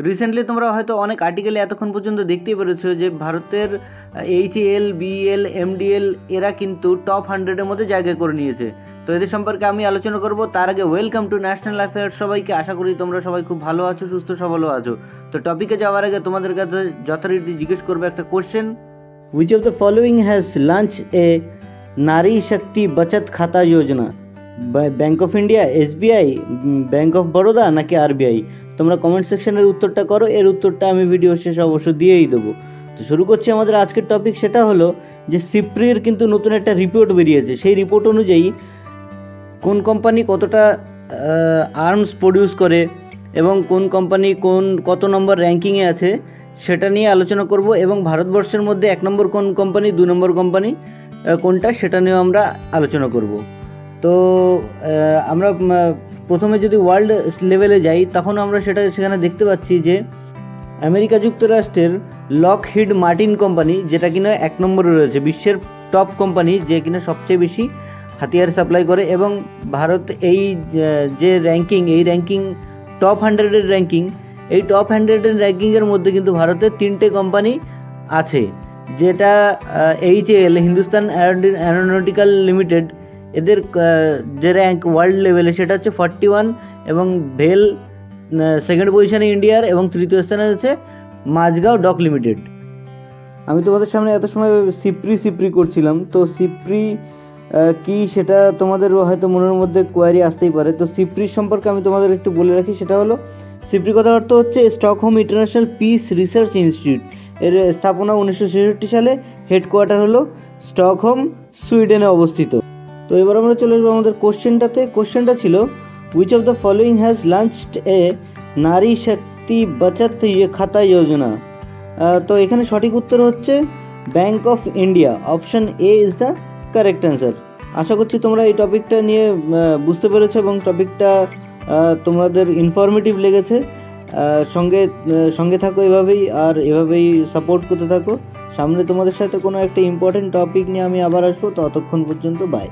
Recently তোমরা হয়তো অনেক আর্টিকেলে এতক্ষণ পর্যন্ত দেখতেই পেরেছো যে ভারতের এইচএএল, বিএল, এমডিএল এরা কিন্তু টপ 100-এর মধ্যে জায়গা করে নিয়েছে। তো এদের সম্পর্কে আমি আলোচনা করব। তার আগে ওয়েলকাম টু ন্যাশনাল অ্যাফেয়ার্স সবাইকে। আশা করি তোমরা সবাই খুব ভালো আছো, সুস্থ সবলও আছো। তো টপিকে যাওয়ার আগে তোমাদের কাছে যথারীতি জিজ্ঞেস করবো একটা question, which of the following has launch a Nari Shakti Bachat Khata Yojana? Bank of India, SBI, bank of Baroda নাকি আরবিআই? তোমরা কমেন্ট সেকশনের উত্তরটা করো, এর উত্তরটা আমি ভিডিও শেষে অবশ্য দিয়েই দেবো। তো শুরু করছি আমাদের আজকের টপিক। সেটা হলো যে সিপ্রির কিন্তু নতুন একটা রিপোর্ট বেরিয়েছে। সেই রিপোর্ট অনুযায়ী কোন কোম্পানি কতটা আর্মস প্রডিউস করে এবং কোন কোম্পানি কত নম্বর র্যাঙ্কিংয়ে আছে সেটা নিয়ে আলোচনা করব। এবং ভারতবর্ষের মধ্যে 1 নম্বর কোন কোম্পানি, 2 নম্বর কোম্পানি কোনটা সেটা নিয়েও আমরা আলোচনা করব। তো আমরা প্রথমে যদি ওয়ার্ল্ড লেভেলে যাই তখন আমরা সেখানে দেখতে পাচ্ছি যে আমেরিকা যুক্তরাষ্ট্রের লকহিড মার্টিন কোম্পানি, যেটা কিনা 1 নম্বরে রয়েছে, বিশ্বের টপ কোম্পানি, যে কিনা সবচেয়ে বেশি হাতিয়ার সাপ্লাই করে। এবং ভারত এই যে র্যাঙ্কিং, এই র্যাঙ্কিং টপ 100-এর র্যাঙ্কিং, এই টপ 100-এর র্যাঙ্কিংয়ের মধ্যে কিন্তু ভারতের 3টে কোম্পানি আছে, যেটা এইচএএল, হিন্দুস্তান অ্যারোনটিক্যাল লিমিটেড, এদের যে র্যাঙ্ক ওয়ার্ল্ড লেভেলে সেটা হচ্ছে 41, এবং ভেল সেকেন্ড পজিশনে ইন্ডিয়ার, এবং তৃতীয় স্থানে আছে মাঝগাঁও ডক লিমিটেড। আমি তোমাদের সামনে এত সময় সিপ্রি করছিলাম, তো সিপ্রি কি সেটা তোমাদের হয়তো মনের মধ্যে কোয়ারি আসতেই পারে। তো সিপ্রির সম্পর্কে আমি তোমাদের একটু বলে রাখি। সেটা হলো, সিপ্রি কথার অর্থ হচ্ছে Stockholm international piece research institute. এর স্থাপনা 1966 সালে, হেডকোয়ার্টার হলো স্টকহোম, সুইডেনে অবস্থিত। তো এবার আমরা চলে আসবো আমাদের কোশ্চেনটাতে। কোশ্চেনটা ছিল, which of the following has launched a Nari Shakti Bachat Khata যোজনা? তো এখানে সঠিক উত্তর হচ্ছে bank of India. Option A is the correct answer. আশা করছি তোমরা এই টপিকটা নিয়ে বুঝতে পেরেছো এবং টপিকটা তোমাদের ইনফরমেটিভ লেগেছে। সঙ্গে থাকো এভাবেই, আর এভাবেই সাপোর্ট করতে থাকো। সামনে তোমাদের সাথে কোনো একটা ইম্পর্টেন্ট টপিক নিয়ে আমি আবার আসবো। ততক্ষণ পর্যন্ত বাই।